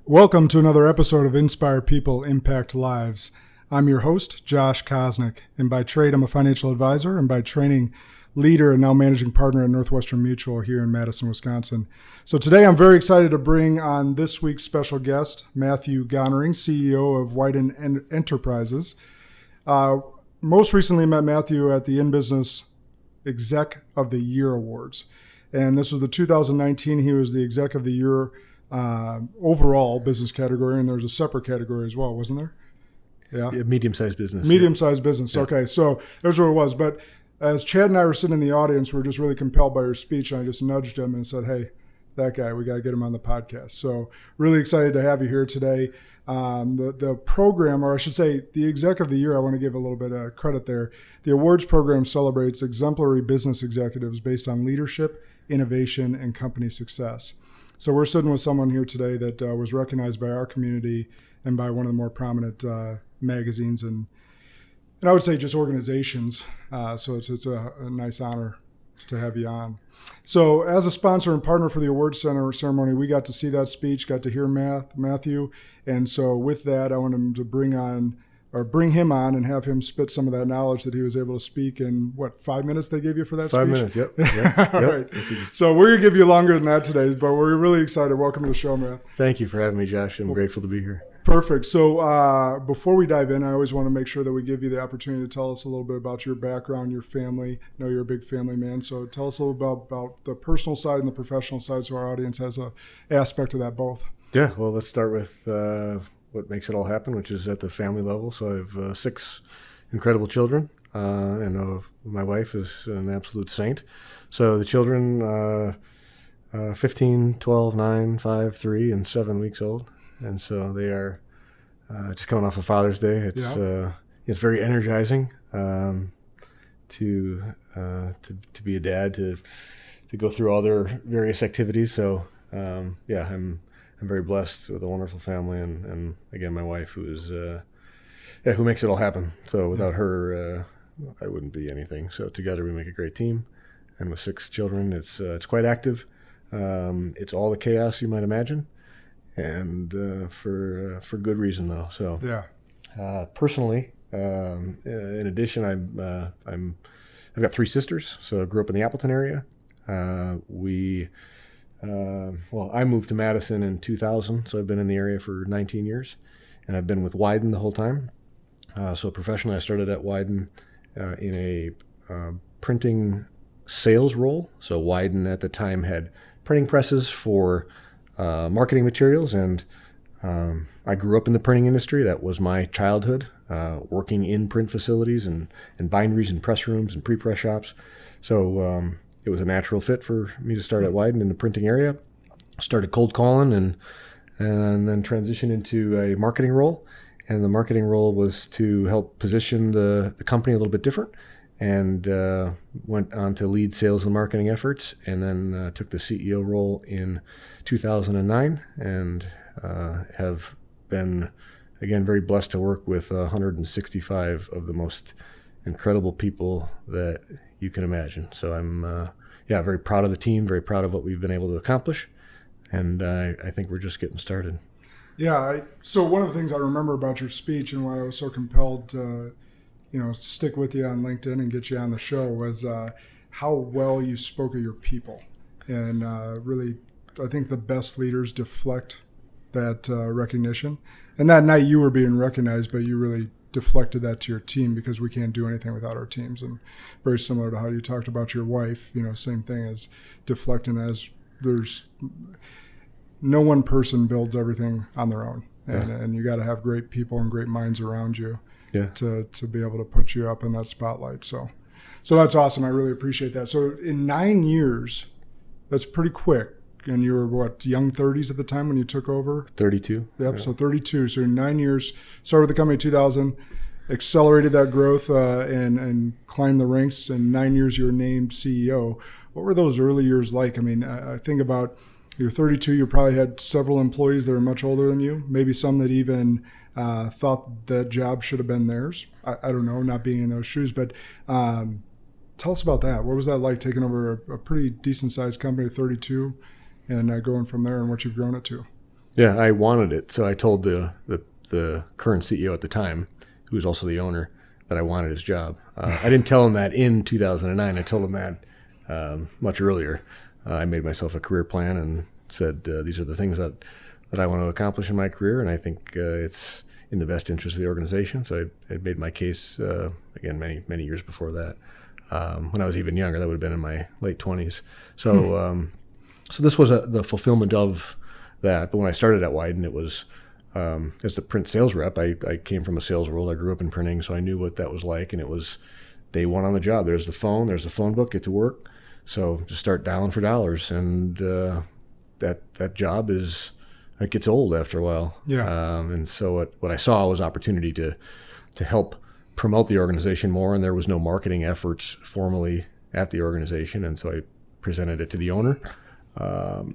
Welcome to another episode of Inspire People, Impact Lives. I'm your host, Josh Kosnick, and by trade, I'm a financial advisor, and by training, leader and now managing partner at Northwestern Mutual here in Madison, Wisconsin. So today I'm very excited to bring on this week's special guest, Matthew Gonnering, CEO of Winden Enterprises. Most recently met Matthew at the In Business Exec of the Year Awards. And this was the 2019, he was the Exec of the Year overall business category, and there was a separate category as well, wasn't there? Yeah, medium-sized business. Medium-sized business. Yeah. Okay, so there's what it was. But as Chad and I were sitting in the audience, we were just really compelled by your speech, and I just nudged him and said, hey, that guy, we got to get him on the podcast. So really excited to have you here today. The program, or I should say the Exec of the Year, I want to give a little bit of credit there. The awards program celebrates exemplary business executives based on leadership, innovation, and company success. So we're sitting with someone here today that was recognized by our community and by one of the more prominent magazines and I would say just organizations. So it's a nice honor to have you on. So as a sponsor and partner for the awards ceremony, we got to see that speech, got to hear Matthew. And so with that, I wanted to bring him on and have him spit some of that knowledge that he was able to speak in, 5 minutes they gave you for that speech? 5 minutes, yep. All right. So we're going to give you longer than that today, but we're really excited. Welcome to the show, man. Thank you for having me, Josh. I'm grateful to be here. Perfect. So before we dive in, I always want to make sure that we give you the opportunity to tell us a little bit about your background, your family. I know you're a big family man, so tell us a little about the personal side and the professional side so our audience has an aspect of that both. Yeah, well, let's start with what makes it all happen, which is at the family level. So I have 6 incredible children, and my wife is an absolute saint. So the children, 15, 12, 9, 5, 3, and 7 weeks old. And so they are just coming off of Father's Day. It's very energizing to be a dad, to go through all their various activities. So I'm very blessed with a wonderful family, and again my wife, who makes it all happen. So without her, I wouldn't be anything. So together we make a great team, and with 6 children, it's quite active. It's all the chaos you might imagine. And for good reason, though. So personally, in addition, I've got 3 sisters. So I grew up in the Appleton area. I moved to Madison in 2000, so I've been in the area for 19 years, and I've been with Winden the whole time. So professionally, I started at Winden in a printing sales role. So Winden at the time had printing presses for marketing materials, and I grew up in the printing industry. That was my childhood, working in print facilities and binderies and press rooms and pre-press shops. So it was a natural fit for me to start at Winden in the printing area. Started cold calling and then transitioned into a marketing role. And the marketing role was to help position the company a little bit different, and went on to lead sales and marketing efforts, and then took the CEO role in 2009, and have been, again, very blessed to work with 165 of the most incredible people that you can imagine. So I'm very proud of the team, very proud of what we've been able to accomplish, and I think we're just getting started. Yeah, so one of the things I remember about your speech and why I was so compelled to stick with you on LinkedIn and get you on the show was how well you spoke of your people. And really, I think the best leaders deflect that recognition. And that night you were being recognized, but you really deflected that to your team, because we can't do anything without our teams. And very similar to how you talked about your wife, same thing as deflecting, as there's no one person builds everything on their own. And you got to have great people and great minds around you. Yeah. To be able to put you up in that spotlight. So that's awesome. I really appreciate that. So in 9 years, that's pretty quick. And you were young 30s at the time when you took over? 32. Yep. Yeah. So 32. So in 9 years, started with the company in 2000, accelerated that growth and climbed the ranks. In 9 years, you were named CEO. What were those early years like? I mean, I think about you're 32. You probably had several employees that are much older than you, maybe some that even thought that job should have been theirs. I don't know, not being in those shoes, but tell us about that. What was that like, taking over a pretty decent sized company at 32 and going from there, and what you've grown it to? Yeah, I wanted it. So I told the current CEO at the time, who was also the owner, that I wanted his job. I didn't tell him that in 2009. I told him that much earlier. I made myself a career plan and said, these are the things that I want to accomplish in my career, and I think it's in the best interest of the organization. So I made my case, again, many years before that. When I was even younger, that would have been in my late 20s. So so this was the fulfillment of that. But when I started at Winden, it was as the print sales rep. I came from a sales world. I grew up in printing, so I knew what that was like, and it was day one on the job. There's the phone book, get to work. So just start dialing for dollars, and that job it gets old after a while. Yeah. And so what I saw was opportunity to help promote the organization more, and there was no marketing efforts formally at the organization, and so I presented it to the owner,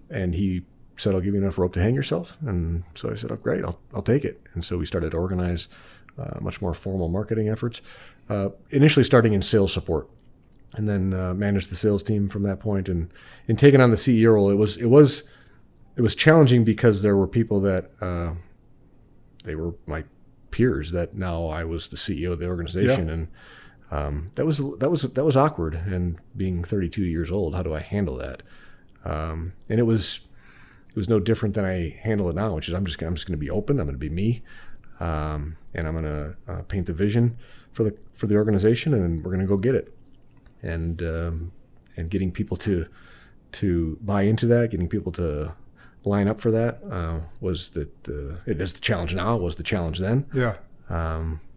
and he said, "I'll give you enough rope to hang yourself." And so I said, "Oh, great, I'll take it." And so we started to organize much more formal marketing efforts, initially starting in sales support, and then managed the sales team from that point. And in taking on the CEO role, it was challenging because there were people that they were my peers that now I was the CEO of the organization, and that was awkward. And being 32 years old, how do I handle that? And it was no different than I handle it now, which is I'm just going to be open. I'm going to be me, and I'm going to paint the vision for the organization, and we're going to go get it. And getting people to buy into that, getting people to line up for that it is the challenge now. It was the challenge then. Yeah.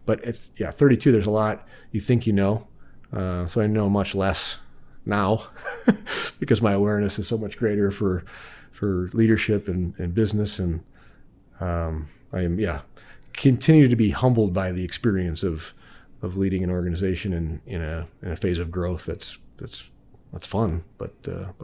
But 32. There's a lot you think you know, so I know much less now because my awareness is so much greater for leadership and business, and I am continue to be humbled by the experience of leading an organization in a phase of growth that's fun, but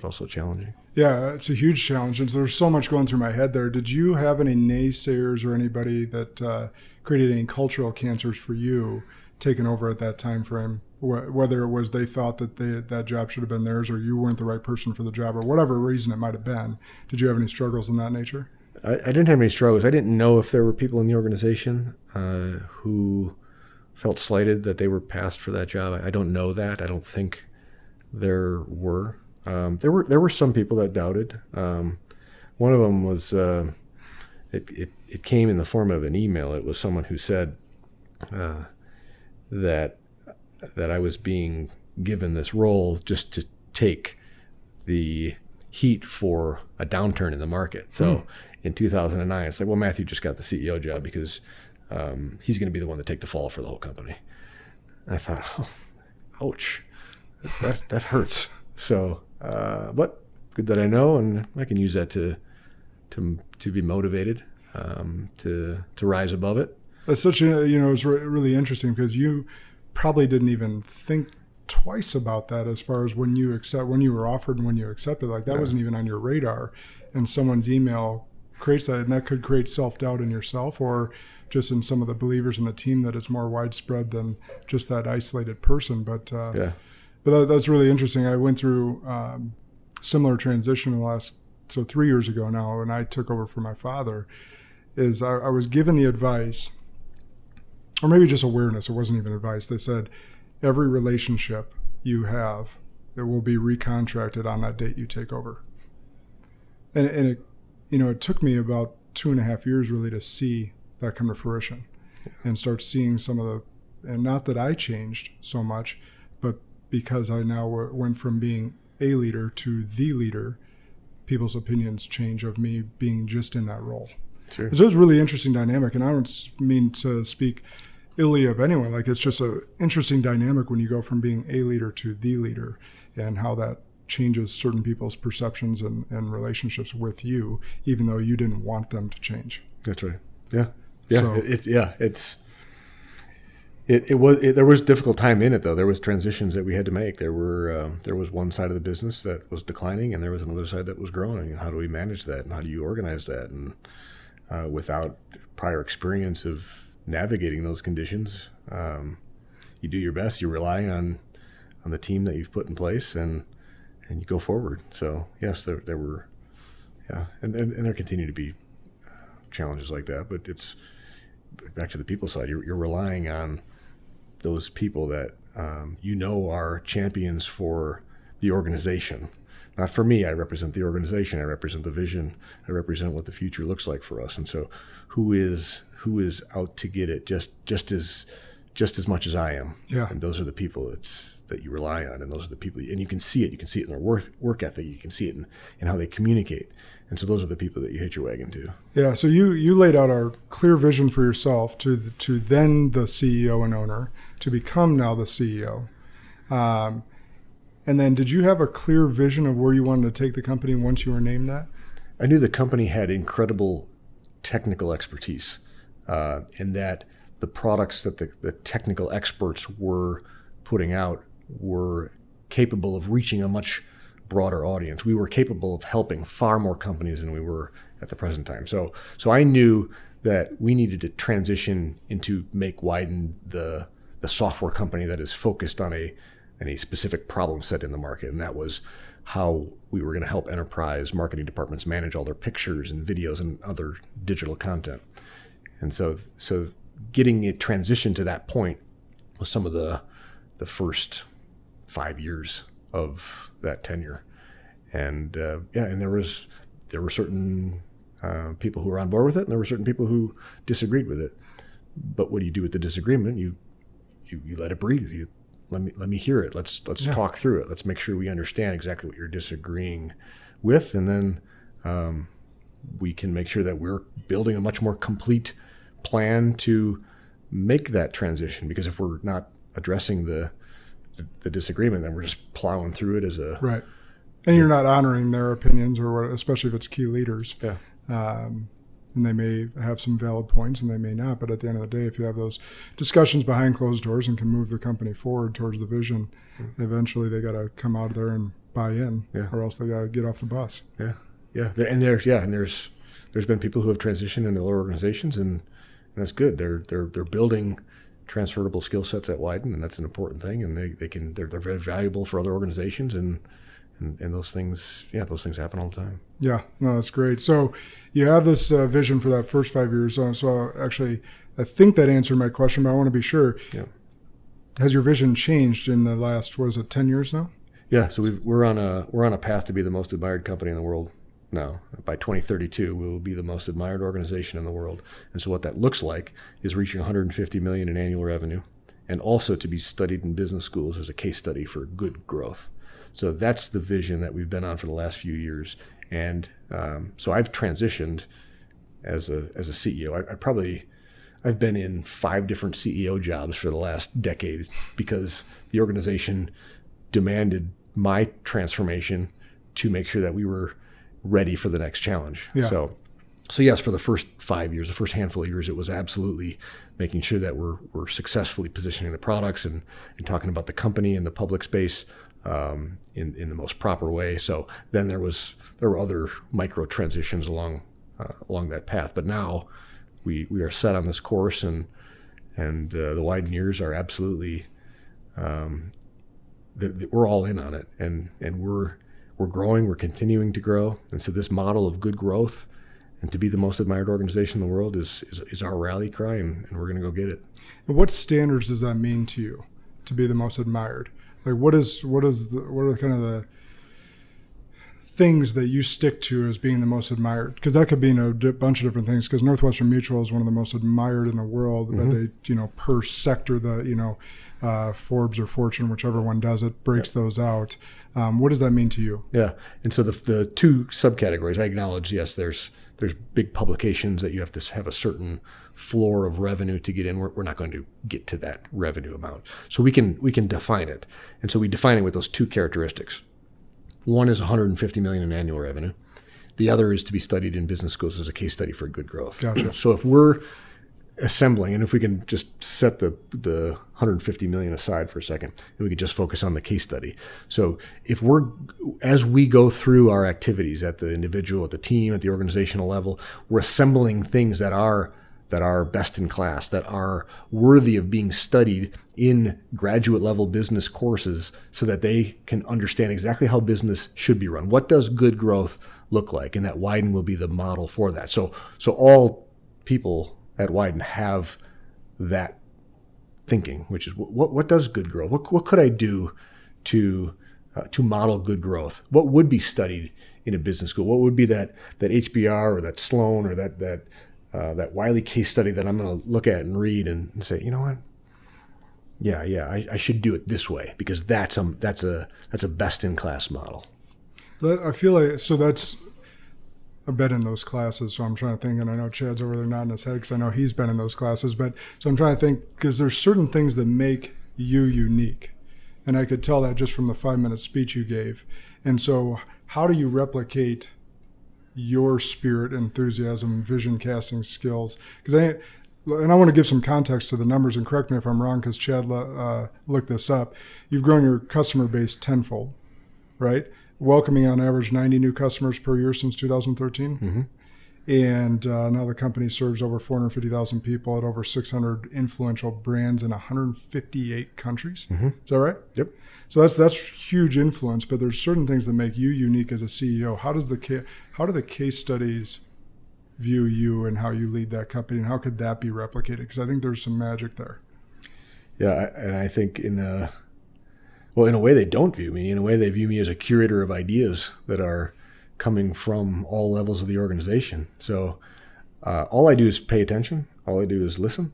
also challenging. Yeah, it's a huge challenge, and so there's so much going through my head there. Did you have any naysayers or anybody that created any cultural cancers for you taking over at that time frame? Whether it was they thought that that job should have been theirs, or you weren't the right person for the job, or whatever reason it might have been. Did you have any struggles in that nature? I didn't have any struggles. I didn't know if there were people in the organization who felt slighted that they were passed for that job. I don't know that. I don't think there were. There were some people that doubted. One of them was it came in the form of an email. It was someone who said that I was being given this role just to take the heat for a downturn in the market. So in 2009, it's like, well, Matthew just got the CEO job because he's going to be the one to take the fall for the whole company. And I thought, oh, ouch, that hurts. So, but good that I know, and I can use that to be motivated, to rise above it. That's such a, it's really interesting because you probably didn't even think twice about that as far as when you were offered and when you accepted. Like that wasn't even on your radar, and someone's email creates that, and that could create self-doubt in yourself or just in some of the believers in the team that it's more widespread than just that isolated person. But that's really interesting. I went through similar transition in the last 3 years ago now, when I took over for my father. Is I was given the advice, or maybe just awareness, it wasn't even advice. They said, every relationship you have, it will be recontracted on that date you take over. And it took me about 2.5 years really to see that come to fruition and start seeing some of and not that I changed so much, but because I now went from being a leader to the leader, people's opinions change of me being just in that role. Sure. So it's a really interesting dynamic, and I don't mean to speak illy of anyone. Like, it's just an interesting dynamic when you go from being a leader to the leader, and how that changes certain people's perceptions and relationships with you, even though you didn't want them to change. That's right. Yeah. So, there was difficult time in it though. There was transitions that we had to make. There was one side of the business that was declining, and there was another side that was growing. And how do we manage that? And how do you organize that? And without prior experience of navigating those conditions, you do your best. You rely on the team that you've put in place, and you go forward. So yes, there were, and there continue to be challenges like that. But it's back to the people side. You're relying on those people that are champions for the organization. Not for me, I represent the organization. I represent the vision. I represent what the future looks like for us. And so, who is out to get it just as much as I am? Yeah. And those are the people that you rely on, and those are the people, and you can see it. You can see it in their work ethic. You can see it in how they communicate. And so, those are the people that you hitch your wagon to. Yeah. So you laid out a clear vision for yourself to then the CEO and owner to become now the CEO. And then did you have a clear vision of where you wanted to take the company once you were named that? I knew the company had incredible technical expertise, and that the products that the technical experts were putting out were capable of reaching a much broader audience. We were capable of helping far more companies than we were at the present time. So I knew that we needed to transition into make Winden the software company that is focused on a specific problem set in the market, and that was how we were going to help enterprise marketing departments manage all their pictures and videos and other digital content. And so getting it transitioned to that point was some of the first 5 years of that tenure. And and there were certain people who were on board with it, and there were certain people who disagreed with it. But what do you do with the disagreement? You let it breathe. Let me hear it. Let's talk through it. Let's make sure we understand exactly what you're disagreeing with, and then we can make sure that we're building a much more complete plan to make that transition. Because if we're not addressing the disagreement, then we're just plowing through it as a right. And you're not honoring their opinions, or especially if it's key leaders. Yeah. And they may have some valid points and they may not. But at the end of the day, if you have those discussions behind closed doors and can move the company forward towards the vision, eventually they got to come out there and buy in, or else they got to get off the bus. Yeah. Yeah. And there's been people who have transitioned into their organizations, and that's good. They're building transferable skill sets at Winden, and that's an important thing. And they're very valuable for other organizations, and those things happen all the time. Yeah, no, that's great. So you have this vision for that first 5 years. So actually, I think that answered my question, but I want to be sure. Yeah. Has your vision changed in the last, 10 years now? Yeah. So we're on a path to be the most admired company in the world now. By 2032, we will be the most admired organization in the world. And so what that looks like is reaching 150 million in annual revenue, and also to be studied in business schools as a case study for good growth. So that's the vision that we've been on for the last few years. And so I've transitioned as a CEO. I've been in 5 different CEO jobs for the last decade, because the organization demanded my transformation to make sure that we were ready for the next challenge. Yeah. So yes, for the first 5 years, the first handful of years, it was absolutely making sure that we're successfully positioning the products and talking about the company in the public space in the most proper way. So then there were other micro transitions along that path. But now we are set on this course, and the Winden years are absolutely we're all in on it, and we're growing. We're continuing to grow, and so this model of good growth and to be the most admired organization in the world is our rally cry, and we're going to go get it. And what standards does that mean to you, to be the most admired? Like what are kind of the things that you stick to as being the most admired? Because that could be a bunch of different things. Because Northwestern Mutual is one of the most admired in the world, but they, per sector, Forbes or Fortune, whichever one does it, breaks those out. What does that mean to you? Yeah, and so the 2 subcategories, I acknowledge, yes, there's big publications that you have to have a certain floor of revenue to get in. We're not going to get to that revenue amount. So we can define it. And so we define it with those 2 characteristics. One is 150 million in annual revenue. The other is to be studied in business schools as a case study for good growth. Gotcha. So if we're assembling, and if we can just set the 150 million aside for a second, and we could just focus on the case study. So as we go through our activities at the individual, at the team, at the organizational level, we're assembling things that are best in class, that are worthy of being studied in graduate level business courses, so that they can understand exactly how business should be run. What does good growth look like, and that Winden will be the model for that. So all people at Winden have that thinking, which is what does good growth? What could I do to model good growth? What would be studied in a business school? What would be that HBR or that Sloan or that Wiley case study that I'm going to look at and read and say, you know what? Yeah, I should do it this way because that's a best in class model. I feel like I've been in those classes, so I'm trying to think, and I know Chad's over there nodding his head because I know he's been in those classes. But so I'm trying to think because there's certain things that make you unique, and I could tell that just from the 5-minute speech you gave. And so, how do you replicate your spirit, enthusiasm, vision casting skills? Because I want to give some context to the numbers, and correct me if I'm wrong, because Chad looked this up. You've grown your customer base tenfold, right? Welcoming on average 90 new customers per year since 2013. Mm-hmm. And now the company serves over 450,000 people at over 600 influential brands in 158 countries. Mm-hmm. Is that right? Yep. So that's huge influence, but there's certain things that make you unique as a CEO. How do the case studies view you and how you lead that company, and how could that be replicated? Because I think there's some magic there. Yeah, and I think in a way they don't view me. In a way they view me as a curator of ideas that are coming from all levels of the organization. So all I do is pay attention. All I do is listen,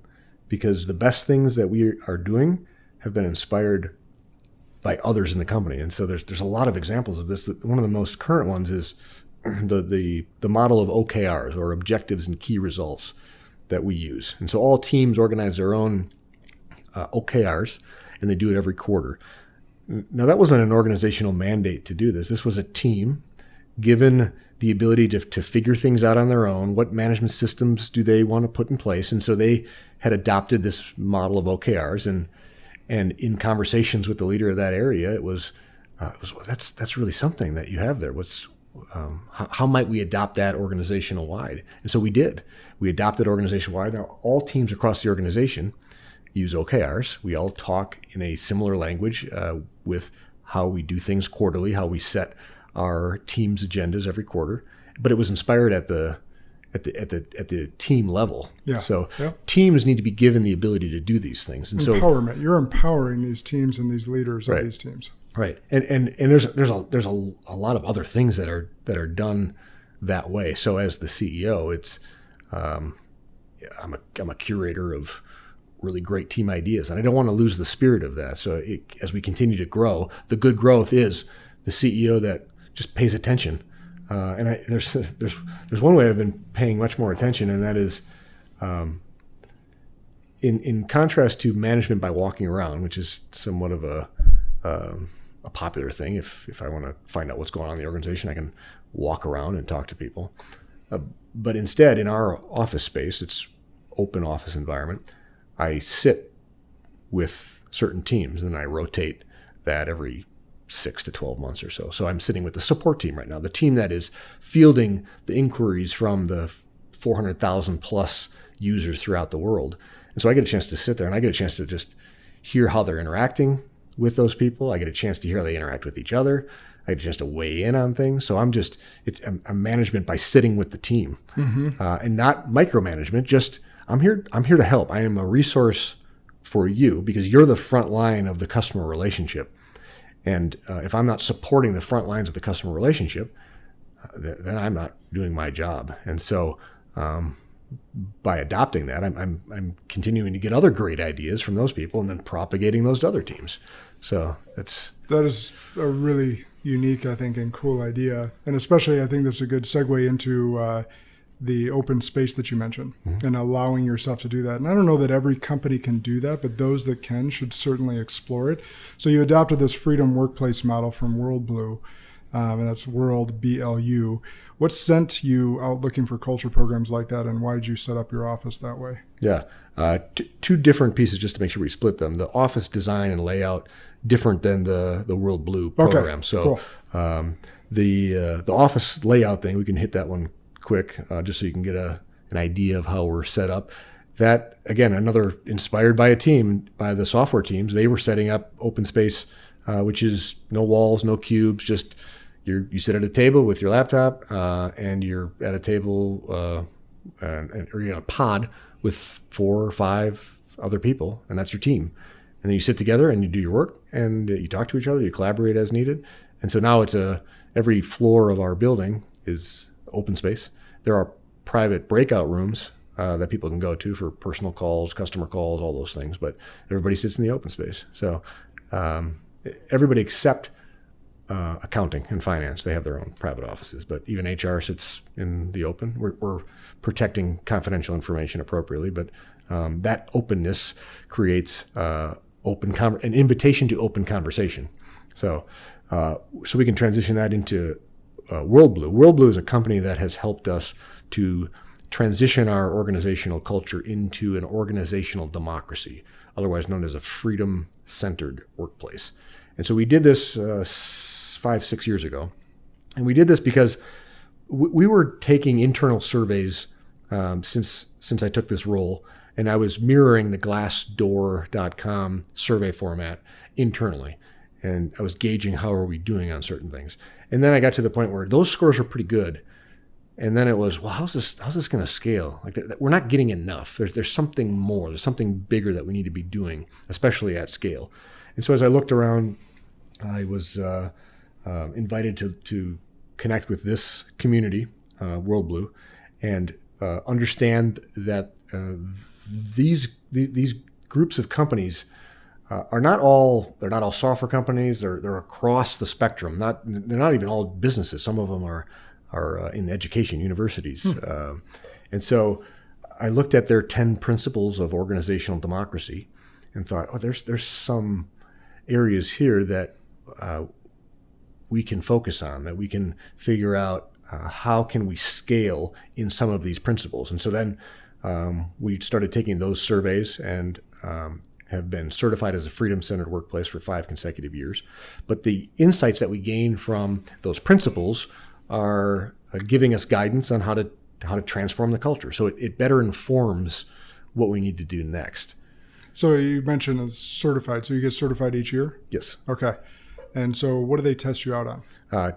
because the best things that we are doing have been inspired by others in the company. And so there's a lot of examples of this. One of the most current ones is the model of OKRs, or objectives and key results, that we use. And so all teams organize their own OKRs, and they do it every quarter. Now, that wasn't an organizational mandate to do this. This was a team given the ability to figure things out on their own. What management systems do they want to put in place? And so they had adopted this model of OKRs, and in conversations with the leader of that area, it was that's really something that you have there. How might we adopt that organizational wide? And so we did. We adopted organization wide. Now, all teams across the organization use OKRs. We all talk in a similar language with how we do things quarterly, how we set our team's agendas every quarter. But it was inspired at the team level. Yeah. So teams need to be given the ability to do these things. And empowerment. So you're empowering these teams and these leaders of these teams. Right. And there's a lot of other things that are done that way. So as the CEO, it's I'm a curator of really great team ideas, and I don't want to lose the spirit of that. So as we continue to grow, the good growth is the CEO that just pays attention. And there's one way I've been paying much more attention, and that is in contrast to management by walking around, which is somewhat of a popular thing. If I want to find out what's going on in the organization, I can walk around and talk to people. But instead, in our office space, it's open office environment, I sit with certain teams, and I rotate that every 6 to 12 months or so. So I'm sitting with the support team right now, the team that is fielding the inquiries from the 400,000 plus users throughout the world. And so I get a chance to sit there, and I get a chance to just hear how they're interacting with those people. I get a chance to hear how they interact with each other. I get a chance to weigh in on things. So I'm management by sitting with the team, and not micromanagement. Just I'm here to help. I am a resource for you because you're the front line of the customer relationship. And if I'm not supporting the front lines of the customer relationship, then I'm not doing my job. And so by adopting that, I'm continuing to get other great ideas from those people and then propagating those to other teams. So that is a really unique, I think, and cool idea. And especially I think that's a good segue into the open space that you mentioned, and allowing yourself to do that. And I don't know that every company can do that, but those that can should certainly explore it. So you adopted this freedom workplace model from World Blue, and that's World BLU. What sent you out looking for culture programs like that, and why did you set up your office that way? Yeah, two different pieces just to make sure we split them. The office design and layout different than the World Blue program. Okay, so cool. The office layout thing, we can hit that one quick, just so you can get an idea of how we're set up. That, again, another inspired by a team, by the software teams. They were setting up open space, which is no walls, no cubes, just you sit at a table with your laptop, and you're at a table, or you're in a pod with 4 or 5 other people, and that's your team. And then you sit together and you do your work, and you talk to each other, you collaborate as needed. And so now every floor of our building is open space. There are private breakout rooms that people can go to for personal calls, customer calls, all those things. But everybody sits in the open space. So everybody except accounting and finance, they have their own private offices. But even HR sits in the open. We're protecting confidential information appropriately, but that openness creates an invitation to open conversation. So we can transition that into WorldBlue. WorldBlue is a company that has helped us to transition our organizational culture into an organizational democracy, otherwise known as a freedom-centered workplace. And so we did this 5-6 years ago. And we did this because we were taking internal surveys since I took this role, and I was mirroring the Glassdoor.com survey format internally. And I was gauging how are we doing on certain things. And then I got to the point where those scores were pretty good. And then it was, well, how's this going to scale? Like, we're not getting enough. There's something more. There's something bigger that we need to be doing, especially at scale. And so as I looked around, I was invited to connect with this community, WorldBlue, and understand that these groups of companies they're not all software companies. They're across the spectrum. They're not even all businesses. Some of them are in education, universities. And so I looked at their 10 principles of organizational democracy and thought, there's some areas here that we can focus on, that we can figure out how can we scale in some of these principles. And so then we started taking those surveys and have been certified as a freedom-centered workplace for 5 consecutive years. But the insights that we gain from those principles are giving us guidance on how to transform the culture. So it better informs what we need to do next. So you mentioned it's certified. So you get certified each year? Yes. Okay. And so what do they test you out on?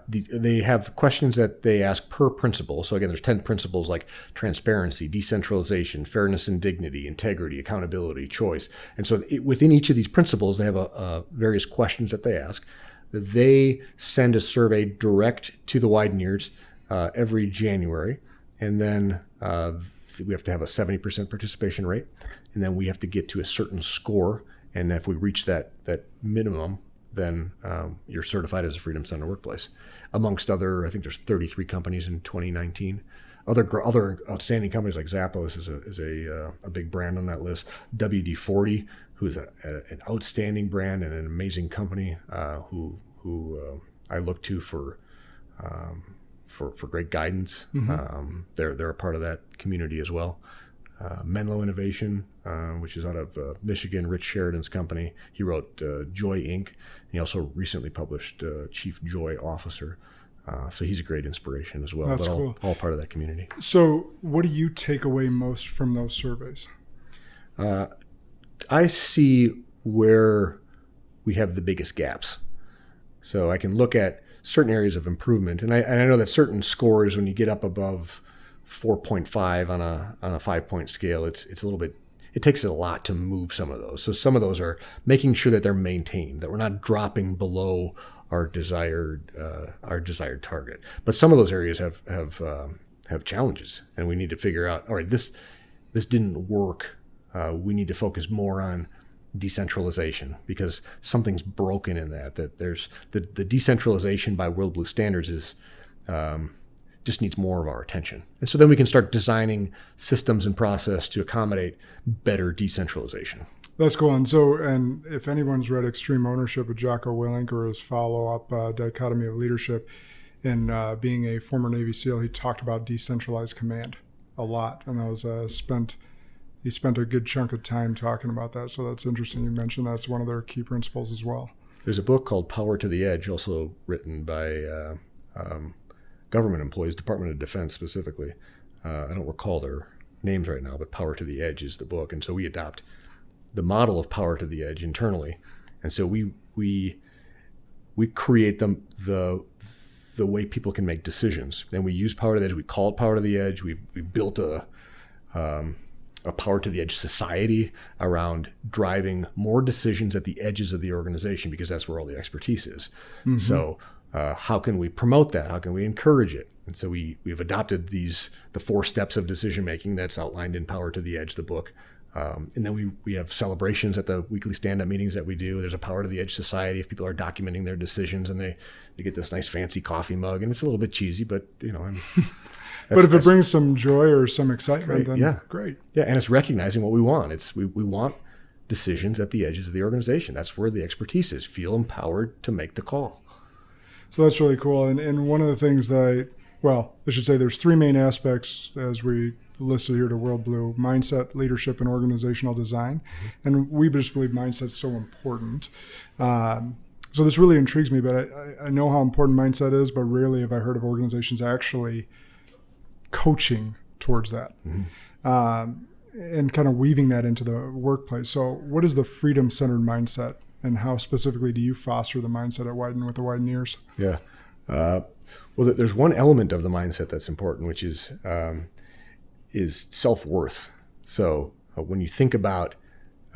They have questions that they ask per principle. So again, there's 10 principles like transparency, decentralization, fairness and dignity, integrity, accountability, choice. And so within each of these principles, they have various questions that they ask. They send a survey direct to the Wideneers every January. And then we have to have a 70% participation rate. And then we have to get to a certain score. And if we reach that minimum, then you're certified as a freedom-centered workplace. Amongst other, I think there's 33 companies in 2019. Other outstanding companies like Zappos is a big brand on that list. WD-40, who is an outstanding brand and an amazing company who I look to for great guidance. Mm-hmm. They're a part of that community as well. Menlo Innovation, which is out of Michigan, Rich Sheridan's company. He wrote Joy Inc. And he also recently published Chief Joy Officer. So he's a great inspiration as well. That's cool. All part of that community. So what do you take away most from those surveys? I see where we have the biggest gaps. So I can look at certain areas of improvement. And I know that certain scores, when you get up above 4.5 on a 5-point scale, it's a little bit, it takes a lot to move some of those. So some of those are making sure that they're maintained, that we're not dropping below our desired target. But some of those areas have challenges, and we need to figure out, all right, this didn't work. We need to focus more on decentralization because something's broken in that there's the decentralization by WorldBlue standards is just needs more of our attention. And so then we can start designing systems and process to accommodate better decentralization. That's cool. And if anyone's read Extreme Ownership of Jocko Willink or his follow-up Dichotomy of Leadership, in being a former Navy SEAL, he talked about decentralized command a lot. And that was he spent a good chunk of time talking about that. So that's interesting. You mentioned that's one of their key principles as well. There's a book called Power to the Edge, also written by government employees, Department of Defense specifically. I don't recall their names right now, but Power to the Edge is the book. And so we adopt the model of Power to the Edge internally. And so we create the the way people can make decisions. And we use power to the edge. We call it power to the edge. We built a power to the edge society around driving more decisions at the edges of the organization, because that's where all the expertise is. Mm-hmm. So how can we promote that? How can we encourage it? And so we've adopted the 4 steps of decision making that's outlined in Power to the Edge, the book. And then we have celebrations at the weekly stand-up meetings that we do. There's a Power to the Edge society if people are documenting their decisions, and they get this nice fancy coffee mug, and it's a little bit cheesy, but but if it brings some joy or some excitement, then great. Yeah, and it's recognizing what we want. We want decisions at the edges of the organization. That's where the expertise is. Feel empowered to make the call. So that's really cool. And one of the things that I should say there's 3 main aspects as we listed here to World Blue: mindset, leadership, and organizational design. Mm-hmm. And we just believe mindset's so important. So this really intrigues me, but I know how important mindset is, but rarely have I heard of organizations actually coaching towards that. Mm-hmm. And kind of weaving that into the workplace. So what is the freedom-centered mindset, and how specifically do you foster the mindset at Winden with the Wideneers? Yeah. Well, there's one element of the mindset that's important, which is self-worth. So when you think about,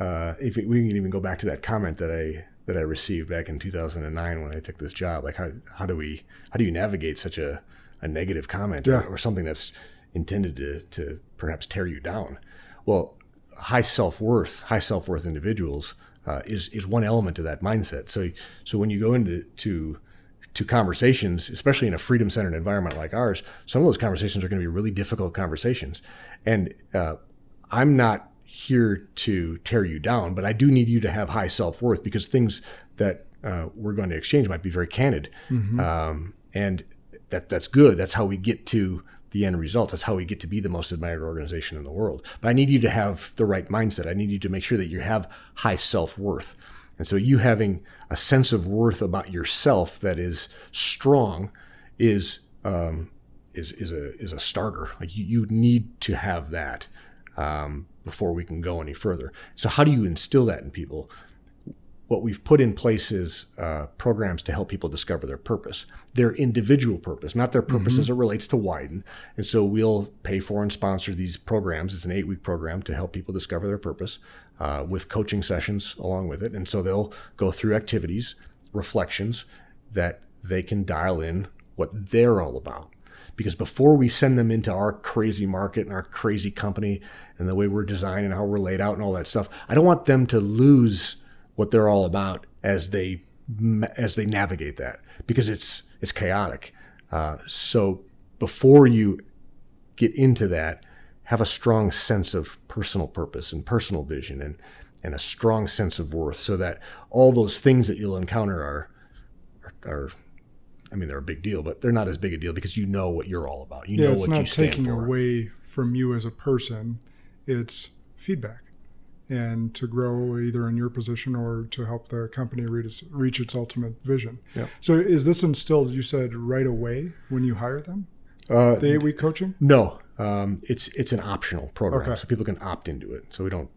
if we can even go back to that comment that I received back in 2009 when I took this job, like how do you navigate such a negative comment or something that's intended to perhaps tear you down? Well, high self-worth individuals is one element of that mindset. So when you go into conversations, especially in a freedom-centered environment like ours, some of those conversations are going to be really difficult conversations. And I'm not here to tear you down, but I do need you to have high self-worth, because things that we're going to exchange might be very candid. Mm-hmm. And that's good. That's how we get to the end result. That's how we get to be the most admired organization in the world. But I need you to have the right mindset. I need you to make sure that you have high self-worth. And so you having a sense of worth about yourself that is strong is a starter. Like you need to have that before we can go any further. So how do you instill that in people? What we've put in place is programs to help people discover their purpose, their individual purpose, not their purpose mm-hmm. as it relates to Winden. And so we'll pay for and sponsor these programs. It's an 8-week program to help people discover their purpose with coaching sessions along with it. And so they'll go through activities, reflections that they can dial in what they're all about. Because before we send them into our crazy market and our crazy company and the way we're designed and how we're laid out and all that stuff, I don't want them to lose what they're all about as they navigate that, because it's chaotic. So before you get into that, have a strong sense of personal purpose and personal vision and a strong sense of worth, so that all those things that you'll encounter are I mean, they're a big deal, but they're not as big a deal because you know what you're all about. You know what you stand for. It's not taking away from you as a person. It's feedback. And to grow either in your position or to help the company reach its ultimate vision. Yep. So is this instilled, you said, right away when you hire them? The 8-week coaching? No. It's an optional program, so people can opt into it. So we don't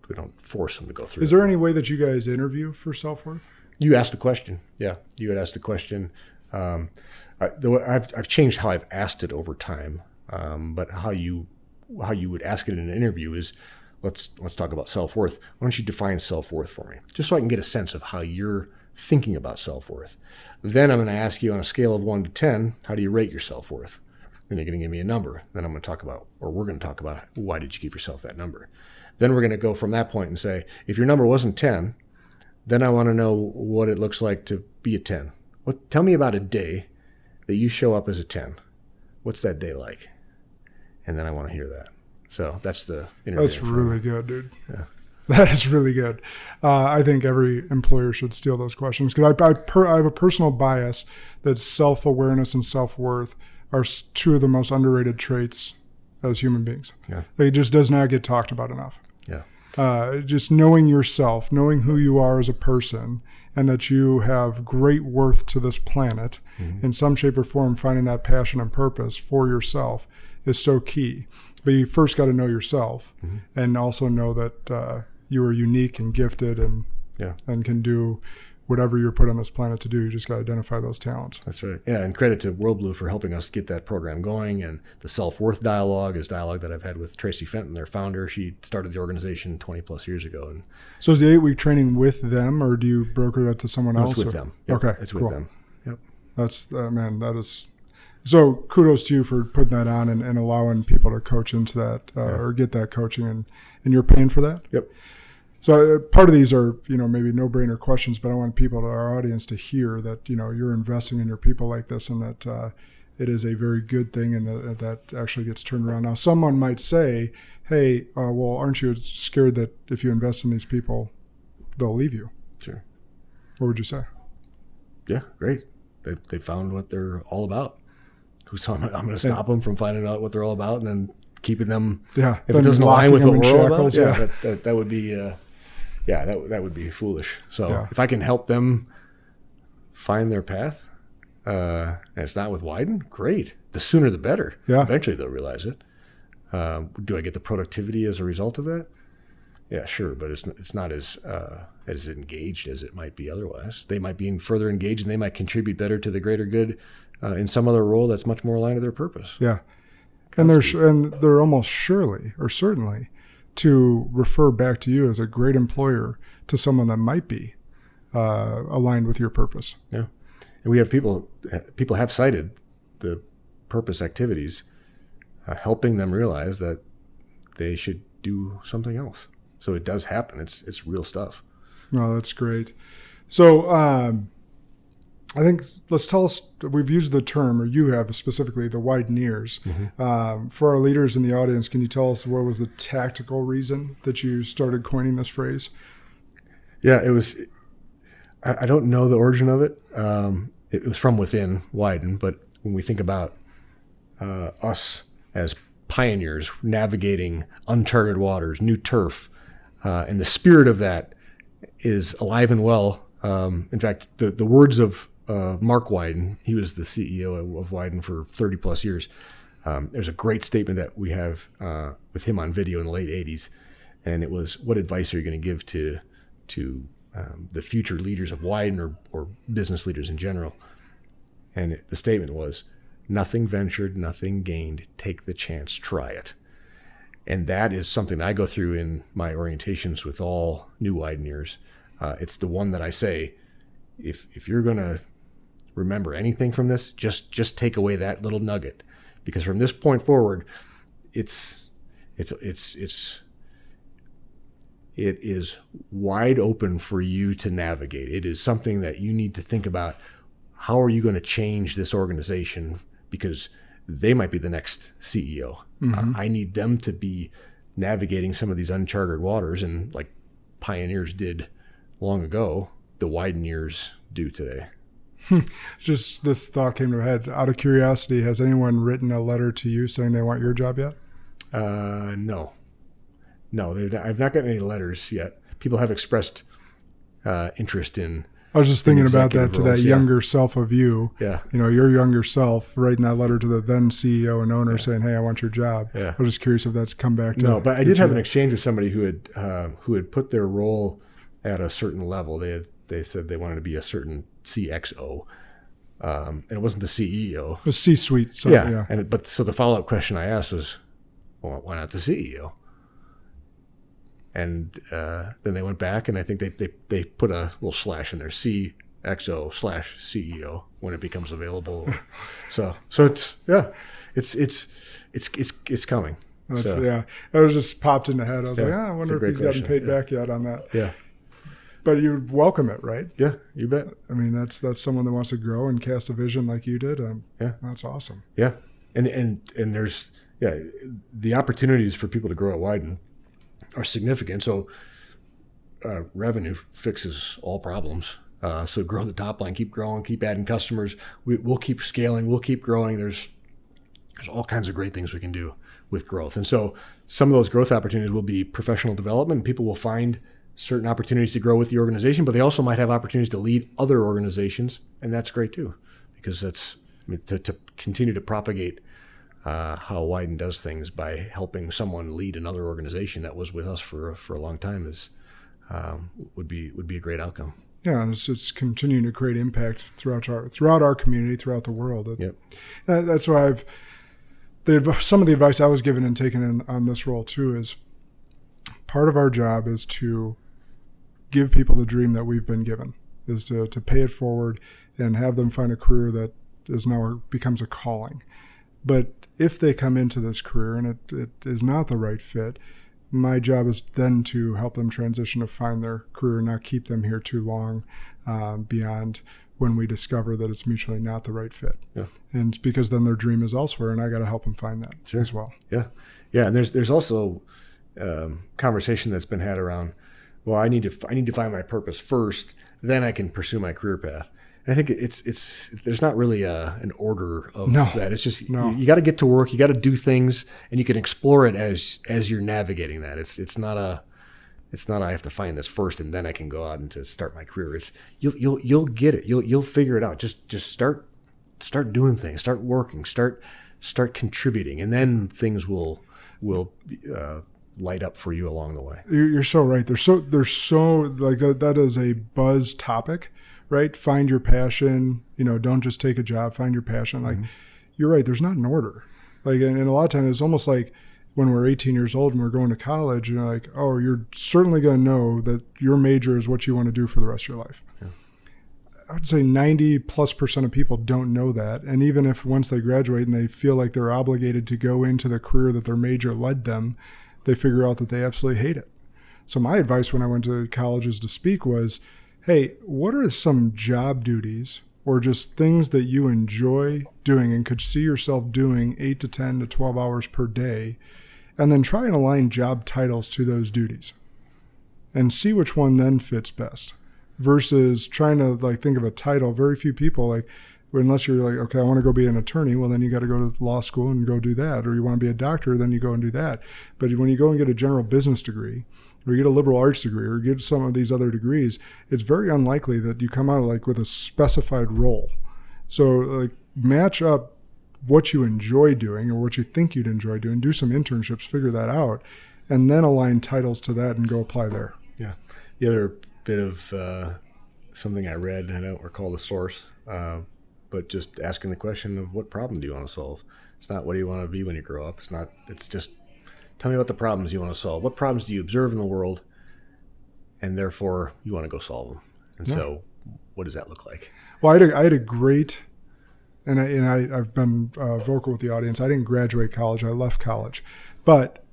force them to go through. Is there any way that you guys interview for self-worth? You asked the question. Yeah, you had asked the question. I've changed how I've asked it over time, but how you would ask it in an interview is, let's talk about self-worth. Why don't you define self-worth for me, just so I can get a sense of how you're thinking about self-worth. Then I'm going to ask you on a scale of 1 to 10, how do you rate your self-worth? Then you're going to give me a number. Then we're going to talk about why did you give yourself that number? Then we're going to go from that point and say, if your number wasn't 10, then I want to know what it looks like to be a 10. Tell me about a day that you show up as a 10. What's that day like? And then I want to hear that. So that's the interview. That's really good, dude. Yeah. That is really good. I think every employer should steal those questions, because I have a personal bias that self-awareness and self-worth are 2 of the most underrated traits as human beings. Yeah. It just does not get talked about enough. Yeah. Just knowing yourself, knowing who you are as a person, and that you have great worth to this planet mm-hmm. in some shape or form, finding that passion and purpose for yourself is so key. But you first got to know yourself mm-hmm. and also know that you are unique and gifted and can do whatever you're put on this planet to do. You just got to identify those talents. That's right. Yeah, and credit to WorldBlue for helping us get that program going. And the self-worth dialogue is dialogue that I've had with Tracy Fenton, their founder. She started the organization 20 plus years ago. And so is the 8-week training with them, or do you broker that to someone else? It's with them. Yep. Okay, it's with them. Yep. That's man, that is. So kudos to you for putting that on and allowing people to coach into that or get that coaching, and you're paying for that? Yep. So part of these are, maybe no-brainer questions, but I want people, our audience, to hear that, you're investing in your people like this, and that it is a very good thing, and that actually gets turned around. Now, someone might say, hey, well, aren't you scared that if you invest in these people, they'll leave you? Sure. What would you say? Yeah, great. They found what they're all about. Who's I'm going to stop them from finding out what they're all about, and then keeping them. Yeah. If it doesn't align with what we're all about, yeah. that would be. That would be foolish. So if I can help them find their path, and it's not with Winden, great. The sooner the better. Yeah. Eventually they'll realize it. Do I get the productivity as a result of that? Yeah, sure, but it's not as engaged as it might be otherwise. They might be further engaged, and they might contribute better to the greater good in some other role that's much more aligned to their purpose. Yeah, and they're almost surely or certainly to refer back to you as a great employer to someone that might be aligned with your purpose. Yeah, and we have people have cited the purpose activities, helping them realize that they should do something else. So it does happen. It's real stuff. Oh, that's great. So I think let's tell us, we've used the term, or you have specifically, the Wideneers. Mm-hmm. For our leaders in the audience, can you tell us what was the tactical reason that you started coining this phrase? Yeah, it was, I don't know the origin of it. It was from within Winden, but when we think about us as pioneers navigating uncharted waters, new turf, and the spirit of that is alive and well. In fact, the words of Mark Winden, he was the CEO of Winden for 30 plus years. There's a great statement that we have with him on video in the late 80s, and it was, what advice are you going to give to the future leaders of Winden or business leaders in general? And the statement was, nothing ventured, nothing gained, take the chance, try it. And that is something I go through in my orientations with all new Wideneers. It's the one that I say, if you're going to remember anything from this, just take away that little nugget, because from this point forward, it is wide open for you to navigate. It is something that you need to think about. How are you going to change this organization? Because they might be the next CEO. Mm-hmm. I need them to be navigating some of these uncharted waters, and like pioneers did long ago, the Wideneers do today. Just this thought came to my head. Out of curiosity, has anyone written a letter to you saying they want your job yet? No, I've not gotten any letters yet. People have expressed interest in. I was just thinking about that to that younger self of you. Yeah. Your younger self writing that letter to the then CEO and owner saying, hey, I want your job. Yeah. I was just curious if that's come back to. No, but I did have an exchange with somebody who had put their role at a certain level. They said they wanted to be a certain CXO. And it wasn't the CEO. It was C-suite. So, yeah. So the follow-up question I asked was, well, why not the CEO? And then they went back, and I think they put a little slash in there, CXO/CEO, when it becomes available. So it's coming. Yeah, it was just popped in the head. I was like, I wonder if he's gotten paid back yet on that. Yeah. But you welcome it, right? Yeah, you bet. I mean, that's someone that wants to grow and cast a vision like you did. Yeah, that's awesome. Yeah, and there's the opportunities for people to grow at Winden are significant. So revenue fixes all problems. So grow the top line, keep growing, keep adding customers. We'll keep scaling, we'll keep growing. There's all kinds of great things we can do with growth. And so some of those growth opportunities will be professional development. People will find certain opportunities to grow with the organization, but they also might have opportunities to lead other organizations. And that's great too, because to continue to propagate how Winden does things by helping someone lead another organization that was with us for a long time would be a great outcome. Yeah, and it's continuing to create impact throughout our community, throughout the world. Yep. That's why some of the advice I was given and taken on this role too is part of our job is to give people the dream that we've been given, is to pay it forward and have them find a career that is now becomes a calling. But if they come into this career and it is not the right fit, my job is then to help them transition to find their career and not keep them here too long beyond when we discover that it's mutually not the right fit. Yeah. And it's because then their dream is elsewhere, and I got to help them find that as well. Yeah. Yeah. And there's also conversation that's been had around, well, I need to find my purpose first, then I can pursue my career path. And I think it's there's not really an order of that. It's just you got to get to work, you got to do things, and you can explore it as you're navigating that. It's not I have to find this first and then I can go out and to start my career. It's you'll get it. You'll figure it out. Just start doing things, start working, start contributing, and then things will light up for you along the way. You're so right. They're so like that is a buzz topic, right? Find your passion. Don't just take a job. Find your passion. Like you're right. There's not an order. Like and a lot of times it's almost like when we're 18 years old and we're going to college, and you're like, oh, you're certainly going to know that your major is what you want to do for the rest of your life. Yeah. I would say 90+% of people don't know that. And even if once they graduate and they feel like they're obligated to go into the career that their major led them, they figure out that they absolutely hate it. So my advice when I went to colleges to speak was, hey, what are some job duties or just things that you enjoy doing and could see yourself doing 8 to 10 to 12 hours per day, and then try and align job titles to those duties and see which one then fits best versus trying to think of a title. Very few people unless you're like, okay, I want to go be an attorney, well, then you got to go to law school and go do that. Or you want to be a doctor, then you go and do that. But when you go and get a general business degree, or you get a liberal arts degree, or you get some of these other degrees, it's very unlikely that you come out with a specified role. So match up what you enjoy doing or what you think you'd enjoy doing, do some internships, figure that out, and then align titles to that and go apply there. Yeah. The other bit of something I read, I don't recall the source, but just asking the question of what problem do you want to solve? It's not what do you want to be when you grow up. It's just tell me about the problems you want to solve. What problems do you observe in the world? And therefore you want to go solve them. And so what does that look like? Well, I had a great, and I've been vocal with the audience. I didn't graduate college. I left college, but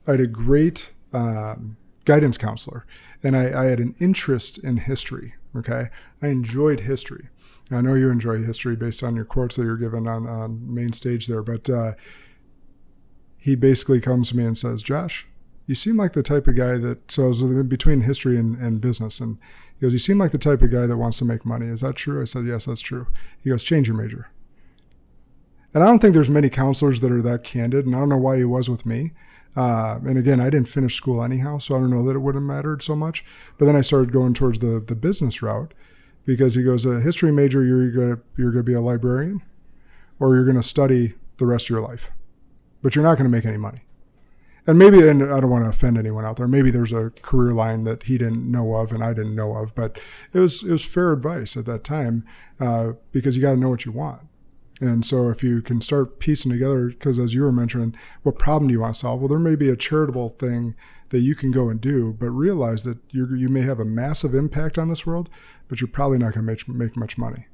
I had a great guidance counselor, and I had an interest in history. Okay. I enjoyed history. I know you enjoy history based on your quotes that you're given on main stage there, but he basically comes to me and says, Josh, you seem like the type of guy that, so I was between history and business, and he goes, you seem like the type of guy that wants to make money. Is that true? I said, yes, that's true. He goes, change your major. And I don't think there's many counselors that are that candid, and I don't know why he was with me. And again, I didn't finish school anyhow, so I don't know that it would have mattered so much. But then I started going towards the business route, because he goes, a history major, you're going to be a librarian, or you're going to study the rest of your life, but you're not going to make any money. And maybe, and I don't want to offend anyone out there, maybe there's a career line that he didn't know of and I didn't know of, but it was fair advice at that time, because you got to know what you want. And so if you can start piecing together, because as you were mentioning, what problem do you want to solve? Well, there may be a charitable thing that you can go and do, but realize that you may have a massive impact on this world, but you're probably not going to make much money.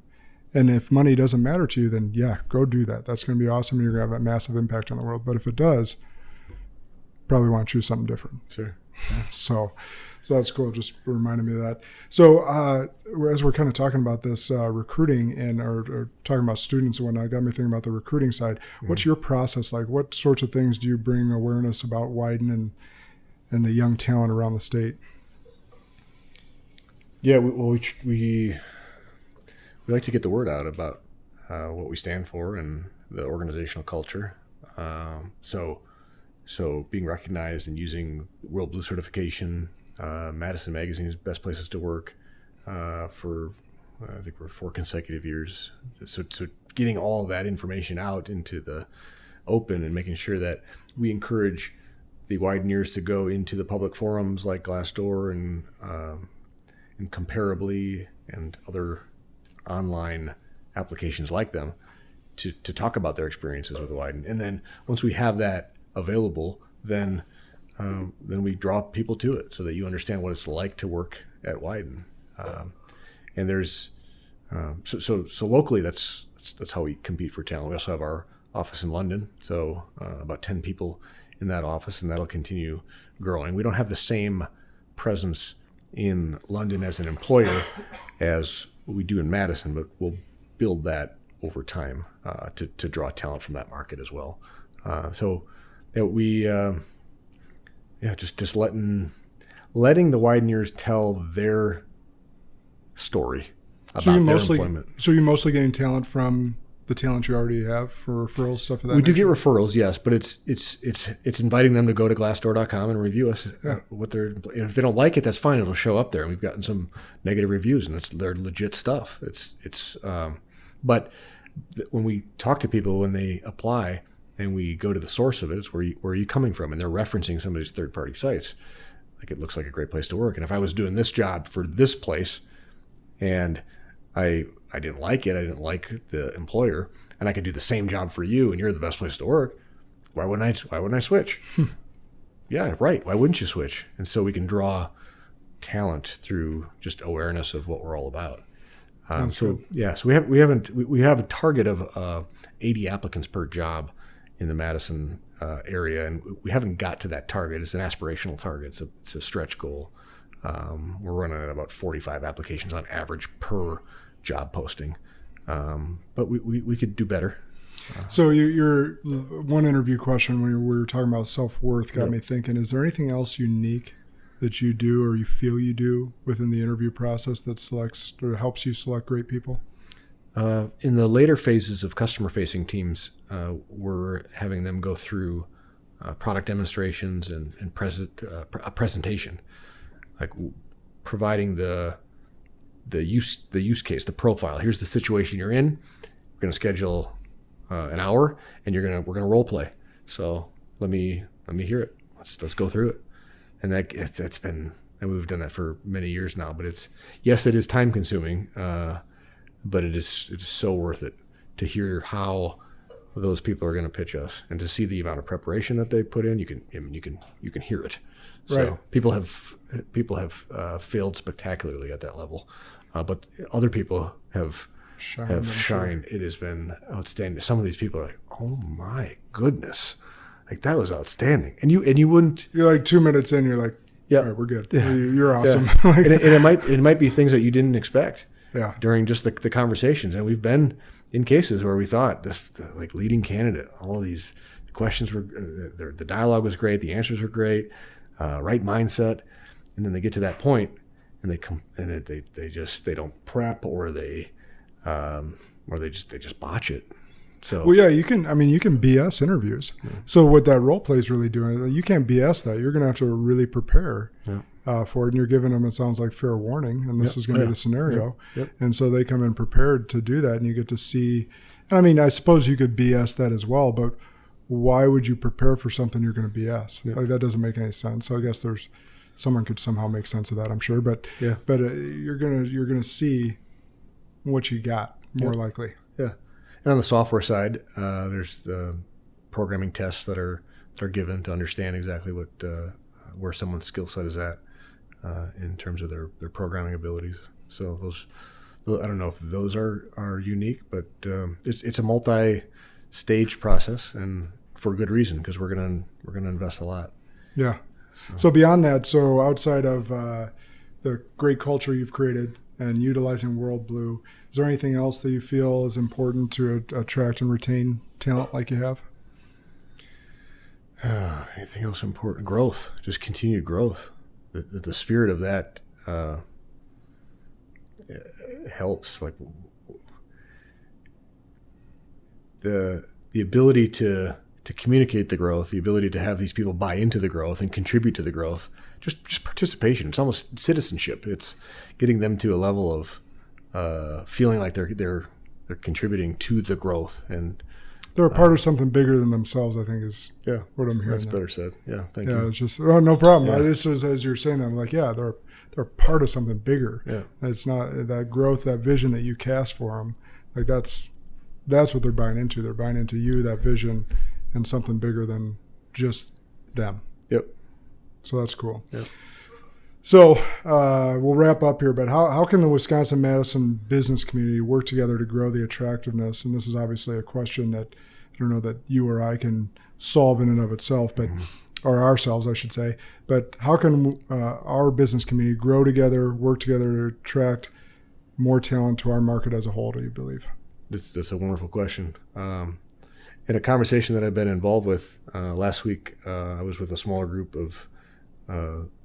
And if money doesn't matter to you, then yeah, go do that. That's going to be awesome. You're going to have a massive impact on the world. But if it does, probably want to choose something different. Sure. So that's cool. Just reminded me of that. So as we're kind of talking about this recruiting or talking about students and whatnot, got me thinking about the recruiting side. Mm-hmm. What's your process like? What sorts of things do you bring awareness about Winden and the young talent around the state? Yeah, we like to get the word out about what we stand for and the organizational culture. So being recognized and using World Blue certification, Madison Magazine's Best Places to Work for I think we're 4 consecutive years. So getting all that information out into the open and making sure that we encourage the Wideners to go into the public forums like Glassdoor and Comparably and other online applications like them to talk about their experiences with Winden. And then once we have that available, then we draw people to it so that you understand what it's like to work at Winden. And there's so locally that's how we compete for talent. We also have our office in London, so about 10 people in that office, and that'll continue growing. We don't have the same presence in London as an employer as we do in Madison, but we'll build that over time to draw talent from that market as well. Just letting the Wideners tell their story about their employment. So you're mostly getting talent from the talent you already have for referrals, stuff of that We do nature? get referrals, yes, but it's inviting them to go to Glassdoor.com and review us. If they don't like it, that's fine. It'll show up there, and we've gotten some negative reviews, and they're legit stuff. But when we talk to people when they apply, and we go to the source of it, it's where are you coming from, and they're referencing some of these third-party sites. Like, it looks like a great place to work, and if I was doing this job for this place, and I didn't like it, I didn't like the employer, and I could do the same job for you, and you're the best place to work, why wouldn't I switch? Yeah, right. Why wouldn't you switch? And so we can draw talent through just awareness of what we're all about. So we have a target of 80 applicants per job in the Madison area, and we haven't got to that target. It's an aspirational target. It's a stretch goal. We're running at about 45 applications on average per job posting, but we could do better. So your one interview question when we were talking about self-worth got me thinking, is there anything else unique that you do or you feel you do within the interview process that selects or helps you select great people? In the later phases of customer-facing teams, we're having them go through product demonstrations and a presentation, like providing the use case, the profile. Here's the situation you're in. We're going to schedule an hour, and we're going to role play. So let me hear it. Let's go through it. And that's been, and we've done that for many years now. But it is time consuming, but it is so worth it to hear how those people are going to pitch us, and to see the amount of preparation that they put in. You can hear it. So right. People have failed spectacularly at that level, but other people have shined. It has been outstanding. Some of these people are like, oh my goodness, like that was outstanding. And you wouldn't. You're like 2 minutes in, you're like, yeah, all right, we're good. Yeah. You're awesome. Yeah. and it might be things that you didn't expect. Yeah. During just the conversations, and we've been in cases where we thought this like leading candidate, all of these questions were, the dialogue was great, the answers were great, right mindset, and then they get to that point, and they come and they don't prep, or they just botch it. So well, yeah, you can BS interviews. Yeah. So what that role play is really doing, you can't BS that. You're going to have to really prepare for it, and you're giving them, it sounds like, fair warning, and this is going to be the scenario. Yep. And so they come in prepared to do that, and you get to see. And I mean, I suppose you could BS that as well, but why would you prepare for something you're going to BS? Yep. Like, that doesn't make any sense. So I guess someone could somehow make sense of that, I'm sure. But you're gonna see what you got more likely. Yeah. And on the software side, there's the programming tests that are given to understand exactly where someone's skill set is at in terms of their programming abilities. So those, I don't know if those are unique, but it's a multi-stage process, and for good reason, because we're gonna invest a lot. Yeah. So beyond that, so outside of the great culture you've created and utilizing World Blue, is there anything else that you feel is important to attract and retain talent like you have? Anything else important? Growth, just continued growth. The spirit of that helps. Like the ability to communicate the growth, the ability to have these people buy into the growth and contribute to the growth. Just participation. It's almost citizenship. It's getting them to a level of feeling like they're contributing to the growth. And They're a part of something bigger than themselves, I think, is what I'm hearing. That's there. better said. Yeah, thank you. Yeah, it's just, no problem. Yeah. I just was, as you're saying that, I'm like, they're a part of something bigger. Yeah. It's not that growth, that vision that you cast for them. Like that's what they're buying into. They're buying into you, that vision, and something bigger than just them. Yep. So that's cool. Yep. So we'll wrap up here, but how can the Wisconsin-Madison business community work together to grow the attractiveness? And this is obviously a question that I don't know that you or I can solve in and of itself, but or ourselves, I should say. But how can our business community grow together, work together to attract more talent to our market as a whole, do you believe? That's a wonderful question. In a conversation that I've been involved with last week, I was with a smaller group of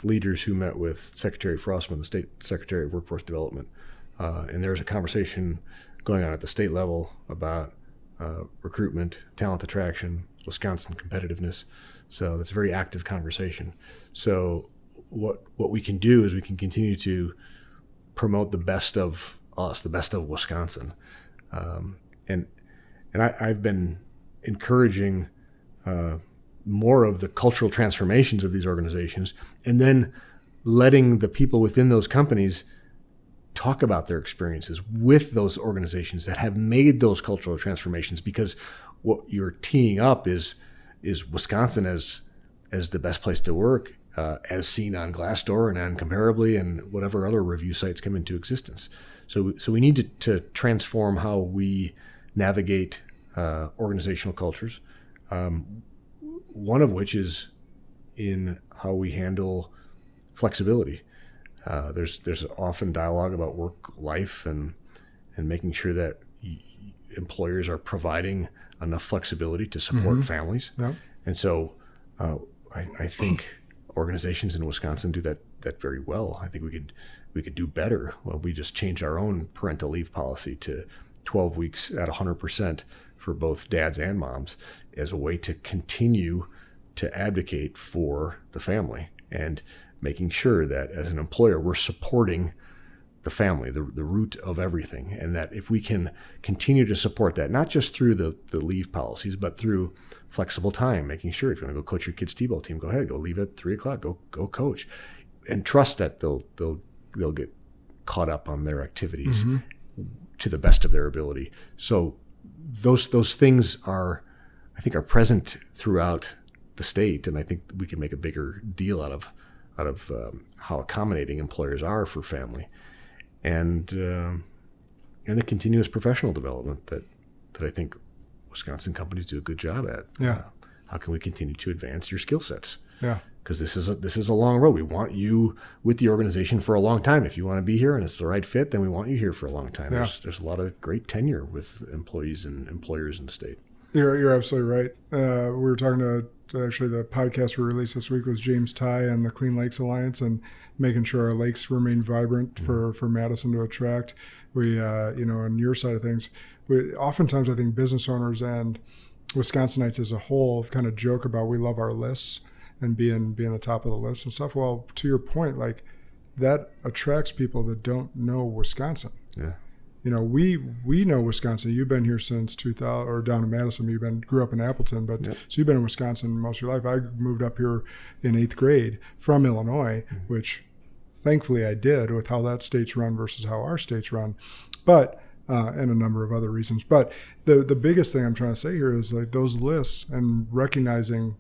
leaders who met with Secretary Frostman, the State Secretary of Workforce Development. And there was a conversation going on at the state level about recruitment, talent attraction, Wisconsin competitiveness. So that's a very active conversation. So what we can do is we can continue to promote the best of us, the best of Wisconsin. And I've been encouraging more of the cultural transformations of these organizations, and then letting the people within those companies talk about their experiences with those organizations that have made those cultural transformations, because what you're teeing up is Wisconsin as the best place to work, as seen on Glassdoor and on Comparably and whatever other review sites come into existence. So we need to transform how we navigate organizational cultures. One of which is in how we handle flexibility. There's often dialogue about work life and making sure that employers are providing enough flexibility to support families. Yeah. And so I think organizations in Wisconsin do that very well. I think we could do better. Well, we just changed our own parental leave policy to 12 weeks at 100% for both dads and moms as a way to continue to advocate for the family and making sure that as an employer, we're supporting the family, the root of everything. And that if we can continue to support that, not just through the leave policies, but through flexible time, making sure if you want to go coach your kids' t-ball team, go ahead, go leave at 3:00, go coach, and trust that they'll get caught up on their activities to the best of their ability. So those things are present throughout the state, and I think we can make a bigger deal out of how accommodating employers are for family, and the continuous professional development that I think Wisconsin companies do a good job at. Yeah. How can we continue to advance your skill sets? Yeah. Because this is a long road. We want you with the organization for a long time. If you want to be here and it's the right fit, then we want you here for a long time. Yeah. There's a lot of great tenure with employees and employers in the state. You're absolutely right. We were talking to actually the podcast we released this week was James Ty and the Clean Lakes Alliance, and making sure our lakes remain vibrant for Madison to attract. We on your side of things, oftentimes I think business owners and Wisconsinites as a whole kind of joke about we love our lists and being the top of the list and stuff. Well, to your point, like that attracts people that don't know Wisconsin. Yeah. We know Wisconsin. You've been here since 2000, or down in Madison. Grew up in Appleton, but so you've been in Wisconsin most of your life. I moved up here in 8th grade from Illinois, which thankfully I did with how that state's run versus how our state's run, but and a number of other reasons. But the biggest thing I'm trying to say here is like those lists and recognizing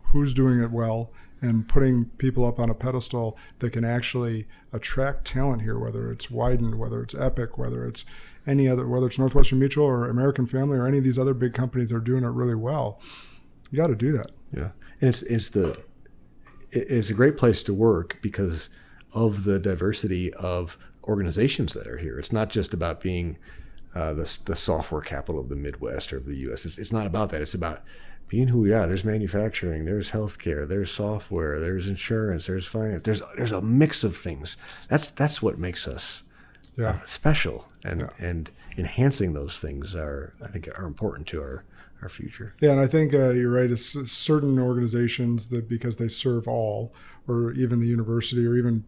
who's doing it well and putting people up on a pedestal that can actually attract talent here, whether it's Winden, whether it's Epic, whether it's any other, whether it's Northwestern Mutual or American Family or any of these other big companies that are doing it really well. You got to do that. Yeah. And it's a great place to work because of the diversity of organizations that are here. It's not just about being the software capital of the Midwest or of the U.S. It's not about that. It's about being who we are. There's manufacturing, there's healthcare, there's software, there's insurance, there's finance. There's a mix of things. That's what makes us special, and enhancing those things are important to our future. Yeah, and I think you're right. It's certain organizations that because they serve all, or even the university, or even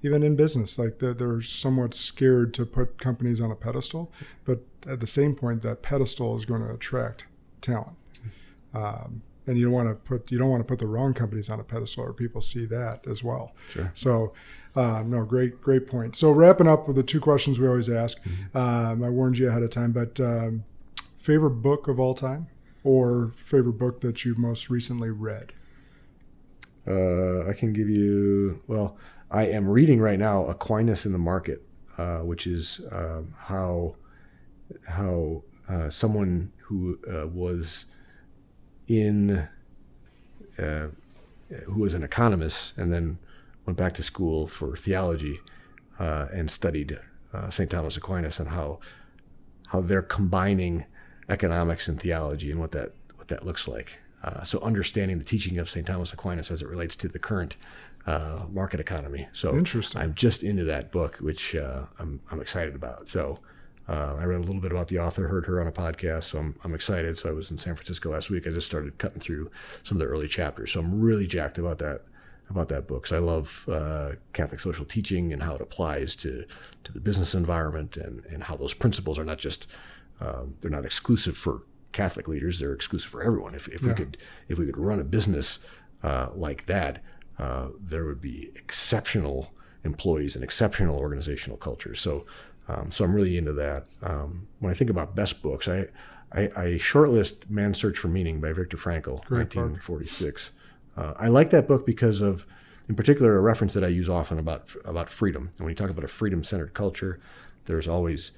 even in business, like they're somewhat scared to put companies on a pedestal, but at the same point, that pedestal is going to attract talent. And you don't want to put the wrong companies on a pedestal, or people see that as well. Sure. So, no, great point. So wrapping up with the 2 questions we always ask. I warned you ahead of time, but favorite book of all time, or favorite book that you've most recently read? I can give you. Well, I am reading right now Aquinas in the Market, which is how someone who was who was an economist and then went back to school for theology and studied St. Thomas Aquinas, and how they're combining economics and theology and what that looks like. So understanding the teaching of St. Thomas Aquinas as it relates to the current market economy. So interesting. I'm just into that book, which I'm excited about. So I read a little bit about the author, heard her on a podcast, so I'm excited. So I was in San Francisco last week. I just started cutting through some of the early chapters. So I'm really jacked about that book. So I love Catholic social teaching and how it applies to the business environment, and how those principles are not just they're not exclusive for Catholic leaders; they're exclusive for everyone. If we could run a business like that, there would be exceptional employees and exceptional organizational culture. So I'm really into that. When I think about best books, I shortlist Man's Search for Meaning by Viktor Frankl, Great 1946. I like that book because of, in particular, a reference that I use often about freedom. And when you talk about a freedom-centered culture, there's always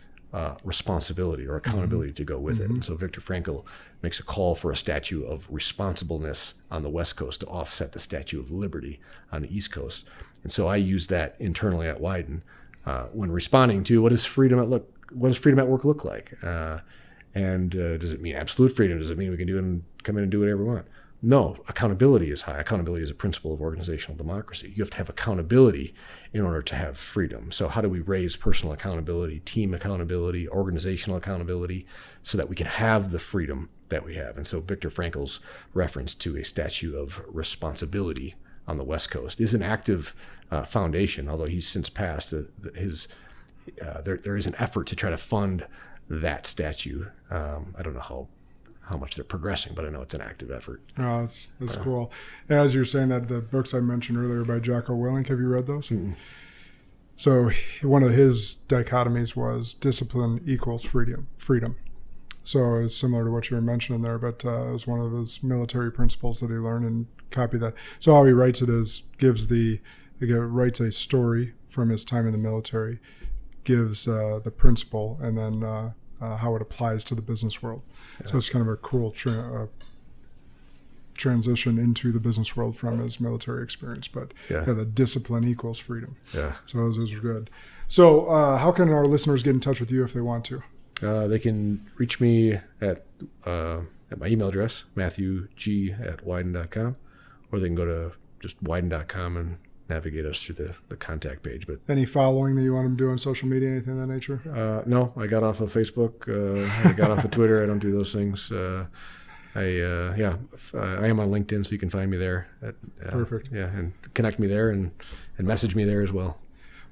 responsibility or accountability to go with it. And so Viktor Frankl makes a call for a statue of responsibleness on the West Coast to offset the Statue of Liberty on the East Coast. And so I use that internally at Winden when responding to what does freedom at work look like? And does it mean absolute freedom? Does it mean we can do it and come in and do whatever we want? No, accountability is high. Accountability is a principle of organizational democracy. You have to have accountability in order to have freedom. So how do we raise personal accountability, team accountability, organizational accountability, so that we can have the freedom that we have? And so Viktor Frankl's reference to a statue of responsibility on the West Coast is an active foundation, although he's since passed. There is an effort to try to fund that statue. I don't know how much they're progressing, but I know it's an active effort. Oh, that's cool. As you're saying that, the books I mentioned earlier by Jocko Willink, have you read those? Mm-hmm. So one of his dichotomies was discipline equals freedom. So it's similar to what you were mentioning there, but it was one of his military principles that he learned and copied that. So how he writes it is writes a story from his time in the military, gives the principle, and then how it applies to the business world. Yeah. So it's kind of a cool transition into the business world from his military experience. But the discipline equals freedom. Yeah. So those are good. So how can our listeners get in touch with you if they want to? They can reach me at my email address, matthewg@widen.com, or they can go to just widen.com and navigate us through the contact page. But any following that you want them to do on social media, anything of that nature? No, I got off of Facebook. I got off of Twitter. I don't do those things. I am on LinkedIn, so you can find me there. Perfect. Yeah, and connect me there and message me there as well.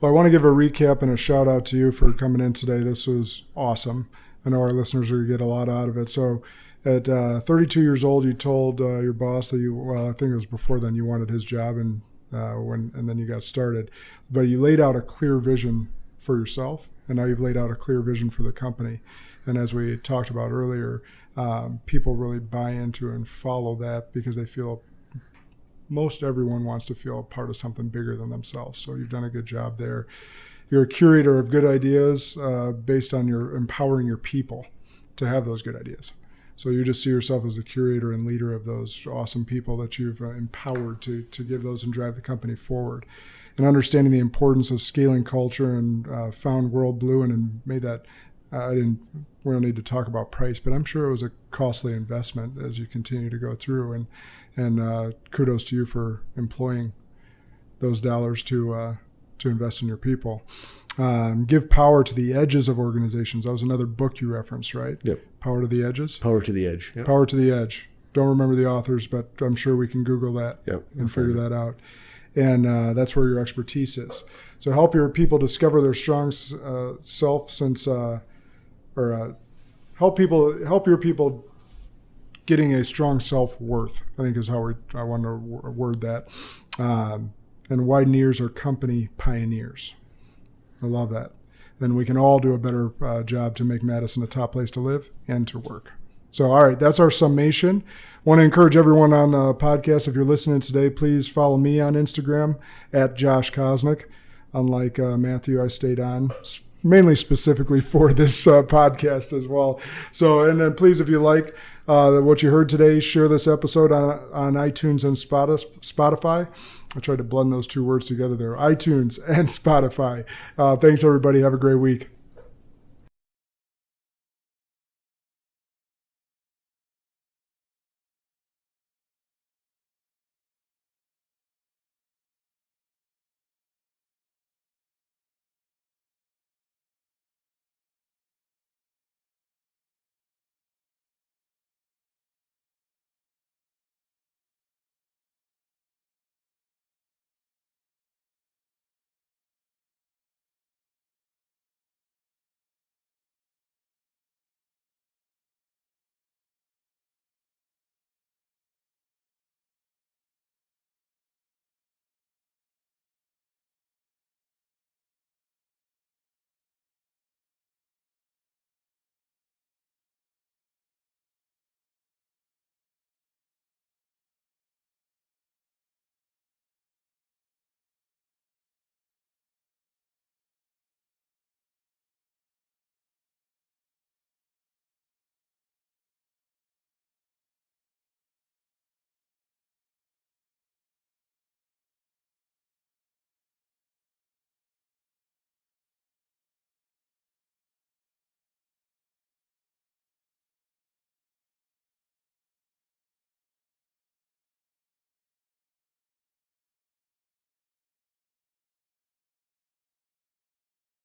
Well, I want to give a recap and a shout out to you for coming in today. This was awesome. I know our listeners are going to get a lot out of it. So at 32 years old, you told your boss that I think it was before then, you wanted his job, and then you got started. But you laid out a clear vision for yourself, and now you've laid out a clear vision for the company. And as we talked about earlier, people really buy into and follow that because they feel most everyone wants to feel a part of something bigger than themselves. So you've done a good job there. You're a curator of good ideas based on your empowering your people to have those good ideas. So you just see yourself as the curator and leader of those awesome people that you've empowered to give those and drive the company forward. And understanding the importance of scaling culture, and found World Blue and made that, we don't need to talk about price, but I'm sure it was a costly investment as you continue to go through. And kudos to you for employing those dollars to invest in your people. Give power to the edges of organizations. That was another book you referenced, right? Yep. Power to the Edges? Power to the Edge. Yep. Power to the Edge. Don't remember the authors, but I'm sure we can Google that and figure that out. and that's where your expertise is. So help your people discover their strong self, help your people getting a strong self-worth, I think is how I want to word that. And Wideneers are company pioneers. I love that. Then we can all do a better job to make Madison a top place to live and to work. So, all right, that's our summation. Want to encourage everyone on the podcast, if you're listening today, please follow me on Instagram at Josh Kosnick. Unlike Matthew, I stayed on mainly specifically for this podcast as well. So, and then please, if you like what you heard today, share this episode on iTunes and Spotify. I tried to blend those two words together there, iTunes and Spotify. Thanks, everybody. Have a great week.